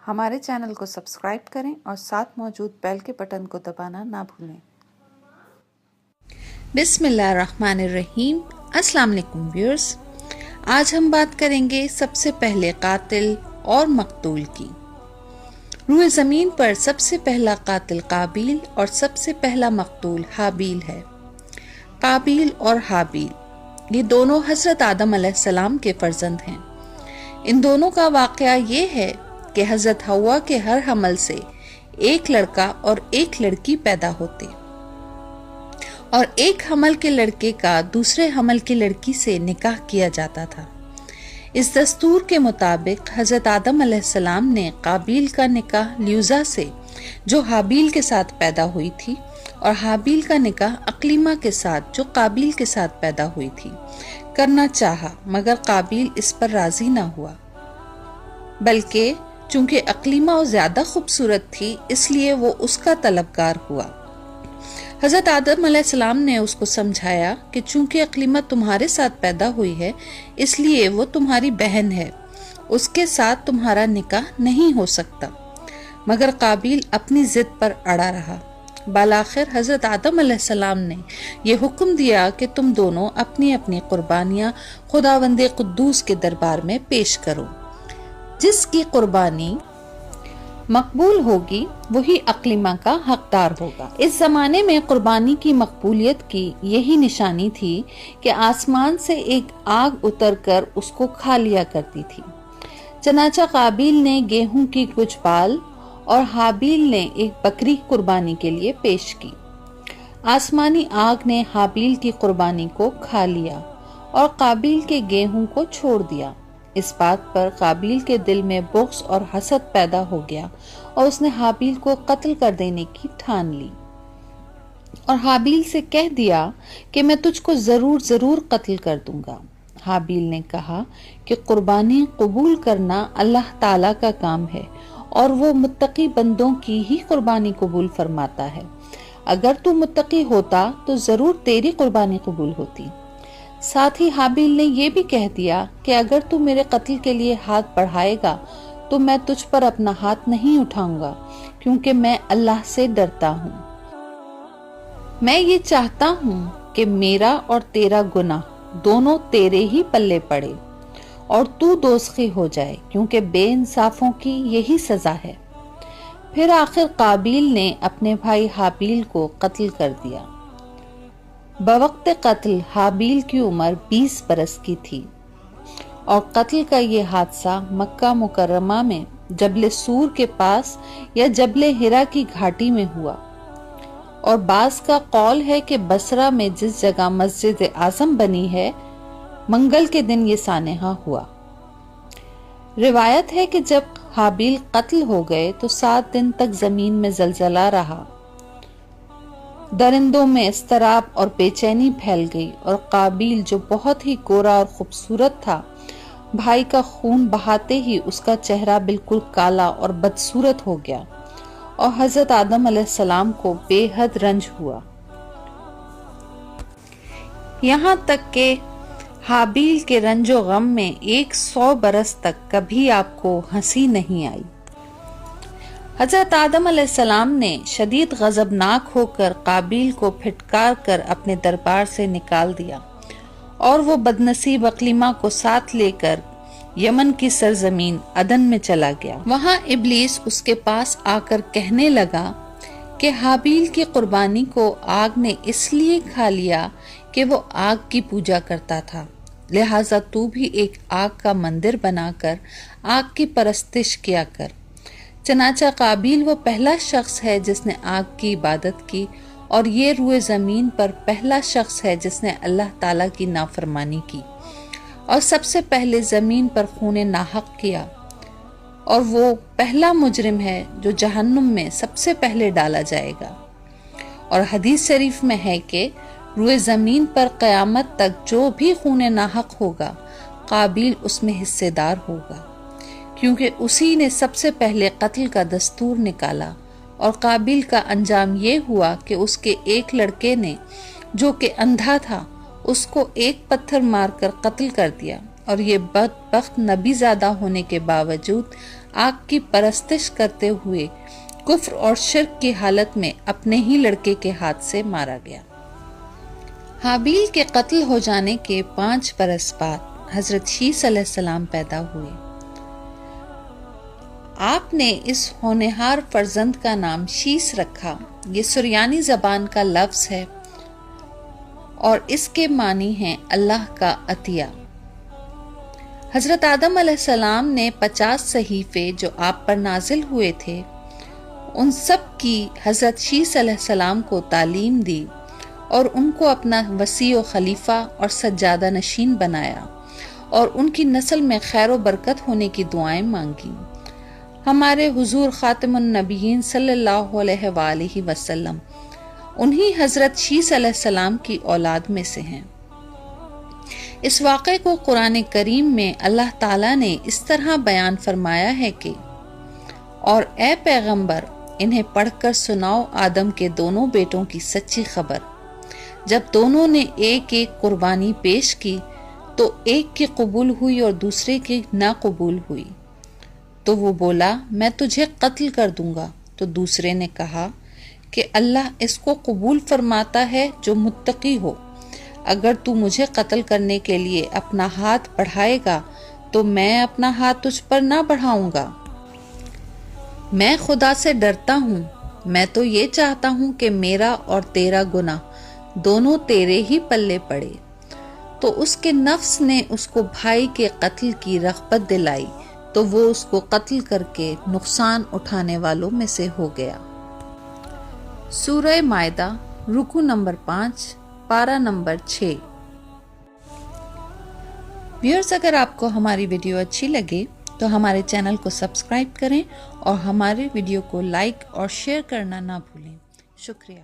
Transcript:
ہمارے چینل کو سبسکرائب کریں اور ساتھ موجود بیل کے بٹن کو دبانا نہ بھولیں۔ بسم اللہ الرحمن الرحیم۔ السلام علیکم ویورز، آج ہم بات کریں گے سب سے پہلے قاتل اور مقتول کی۔ روئے زمین پر سب سے پہلا قاتل قابیل اور سب سے پہلا مقتول حابیل ہے۔ قابیل اور حابیل یہ دونوں حضرت آدم علیہ السلام کے فرزند ہیں۔ ان دونوں کا واقعہ یہ ہے کہ حضرت حوا کے ہر حمل سے ایک لڑکا اور ایک لڑکی پیدا ہوتے، اور ایک حمل کے لڑکے کا دوسرے حمل کی لڑکی سے نکاح کیا جاتا تھا۔ اس دستور کے مطابق حضرت آدم علیہ السلام نے قابیل کا نکاح لیوزا سے جو حابیل کے ساتھ پیدا ہوئی تھی، اور حابیل کا نکاح اقلیمہ کے ساتھ جو قابیل کے ساتھ پیدا ہوئی تھی کرنا چاہا، مگر قابیل اس پر راضی نہ ہوا، بلکہ چونکہ اقلیمہ زیادہ خوبصورت تھی اس لیے وہ اس کا طلبگار ہوا۔ حضرت آدم علیہ السلام نے اس کو سمجھایا کہ چونکہ اقلیمہ تمہارے ساتھ پیدا ہوئی ہے اس لیے وہ تمہاری بہن ہے، اس کے ساتھ تمہارا نکاح نہیں ہو سکتا، مگر قابیل اپنی ضد پر اڑا رہا۔ بالآخر حضرت آدم علیہ السلام نے یہ حکم دیا کہ تم دونوں اپنی اپنی قربانیاں خداوند قدوس کے دربار میں پیش کرو، جس کی قربانی مقبول ہوگی وہی اقلیمہ کا حقدار ہوگا۔ اس زمانے میں قربانی کی مقبولیت کی یہی نشانی تھی کہ آسمان سے ایک آگ اتر کر اس کو کھا لیا کرتی تھی۔ چنانچہ قابیل نے گیہوں کی کچھ بال اور حابیل نے ایک بکری قربانی کے لیے پیش کی۔ آسمانی آگ نے حابیل کی قربانی کو کھا لیا اور قابیل کے گیہوں کو چھوڑ دیا۔ اس بات پر قابیل کے دل میں بغض اور حسد پیدا ہو گیا اور اس نے حابیل کو قتل کر دینے کی ٹھان لی، اور حابیل سے کہہ دیا کہ میں تجھ کو ضرور قتل کر دوں گا۔ حابیل نے کہا کہ قربانی قبول کرنا اللہ تعالیٰ کا کام ہے اور وہ متقی بندوں کی ہی قربانی قبول فرماتا ہے۔ اگر تو متقی ہوتا تو ضرور تیری قربانی قبول ہوتی۔ ساتھ ہی حابیل نے یہ بھی کہہ دیا کہ اگر تو میرے قتل کے لیے ہاتھ بڑھائے گا تو میں تجھ پر اپنا ہاتھ نہیں اٹھاؤں گا، کیونکہ میں اللہ سے ڈرتا ہوں۔ میں یہ چاہتا ہوں کہ میرا اور تیرا گناہ دونوں تیرے ہی پلے پڑے اور تو دوزخی ہو جائے، کیونکہ بے انصافوں کی یہی سزا ہے۔ پھر آخر قابیل نے اپنے بھائی حابیل کو قتل کر دیا۔ بوقت قتل حابیل کی عمر 20 برس کی تھی، اور قتل کا یہ حادثہ مکہ مکرمہ میں جبل سور کے پاس یا جبل ہرا کی گھاٹی میں ہوا، اور بعض کا قول ہے کہ بصرہ میں جس جگہ مسجد اعظم بنی ہے منگل کے دن یہ سانحہ ہوا۔ روایت ہے کہ جب حابیل قتل ہو گئے تو 7 دن تک زمین میں زلزلہ رہا، درندوں میں اضطراب اور بے چینی پھیل گئی، اور قابیل جو بہت ہی گورا اور خوبصورت تھا، بھائی کا خون بہاتے ہی اس کا چہرہ بالکل کالا اور بدصورت ہو گیا، اور حضرت آدم علیہ السلام کو بے حد رنج ہوا، یہاں تک کہ حابیل کے رنج و غم میں 100 برس تک کبھی آپ کو ہنسی نہیں آئی۔ حضرت آدم علیہ السلام نے شدید غضبناک ہو کر قابیل کو پھٹکار کر اپنے دربار سے نکال دیا، اور وہ بدنصیب اقلیمہ کو ساتھ لے کر یمن کی سرزمین عدن میں چلا گیا۔ وہاں ابلیس اس کے پاس آ کر کہنے لگا کہ حابیل کی قربانی کو آگ نے اس لیے کھا لیا کہ وہ آگ کی پوجا کرتا تھا، لہٰذا تو بھی ایک آگ کا مندر بنا کر آگ کی پرستش کیا کر۔ چنانچہ قابیل وہ پہلا شخص ہے جس نے آگ کی عبادت کی، اور یہ روئے زمین پر پہلا شخص ہے جس نے اللہ تعالیٰ کی نافرمانی کی، اور سب سے پہلے زمین پر خون ناحق کیا، اور وہ پہلا مجرم ہے جو جہنم میں سب سے پہلے ڈالا جائے گا۔ اور حدیث شریف میں ہے کہ روئے زمین پر قیامت تک جو بھی خون ناحق ہوگا قابیل اس میں حصے دار ہوگا، کیونکہ اسی نے سب سے پہلے قتل کا دستور نکالا، اور قابیل کا انجام یہ ہوا کہ اس کے ایک لڑکے نے جو کہ اندھا تھا اس کو ایک پتھر مار کر قتل کر دیا، اور یہ بدبخت نبی زادہ ہونے کے باوجود آگ کی پرستش کرتے ہوئے کفر اور شرک کی حالت میں اپنے ہی لڑکے کے ہاتھ سے مارا گیا۔ حابیل کے قتل ہو جانے کے 5 برس بعد حضرت شیس علیہ السلام پیدا ہوئے۔ آپ نے اس ہونہار فرزند کا نام شیس رکھا۔ یہ سریانی زبان کا لفظ ہے اور اس کے معنی ہیں اللہ کا عطیہ۔ حضرت آدم علیہ السلام نے 50 صحیفے جو آپ پر نازل ہوئے تھے ان سب کی حضرت شیس علیہ السلام کو تعلیم دی اور ان کو اپنا وصی و خلیفہ اور سجادہ نشین بنایا اور ان کی نسل میں خیر و برکت ہونے کی دعائیں مانگی۔ ہمارے حضور خاتم النبیین صلی اللہ علیہ وآلہ وسلم انہی حضرت شیس علیہ السلام کی اولاد میں سے ہیں۔ اس واقعے کو قرآن کریم میں اللہ تعالیٰ نے اس طرح بیان فرمایا ہے کہ اور اے پیغمبر انہیں پڑھ کر سناؤ آدم کے دونوں بیٹوں کی سچی خبر۔ جب دونوں نے ایک ایک قربانی پیش کی تو ایک کی قبول ہوئی اور دوسرے کی نہ قبول ہوئی، تو وہ بولا میں تجھے قتل کر دوں گا، تو دوسرے نے کہا کہ اللہ اس کو قبول فرماتا ہے جو متقی ہو، اگر تو مجھے قتل کرنے کے لیے اپنا ہاتھ بڑھائے گا تو میں اپنا ہاتھ تجھ پر نہ بڑھاؤں گا۔ میں خدا سے ڈرتا ہوں، میں تو یہ چاہتا ہوں کہ میرا اور تیرا گناہ دونوں تیرے ہی پلے پڑے۔ تو اس کے نفس نے اس کو بھائی کے قتل کی رغبت دلائی تو وہ اس کو قتل کر کے نقصان اٹھانے والوں میں سے ہو گیا۔ سورہ مائدہ رکوع نمبر 5 پارہ نمبر 6۔ ویورز، اگر آپ کو ہماری ویڈیو اچھی لگے تو ہمارے چینل کو سبسکرائب کریں اور ہمارے ویڈیو کو لائک اور شیئر کرنا نہ بھولیں۔ شکریہ۔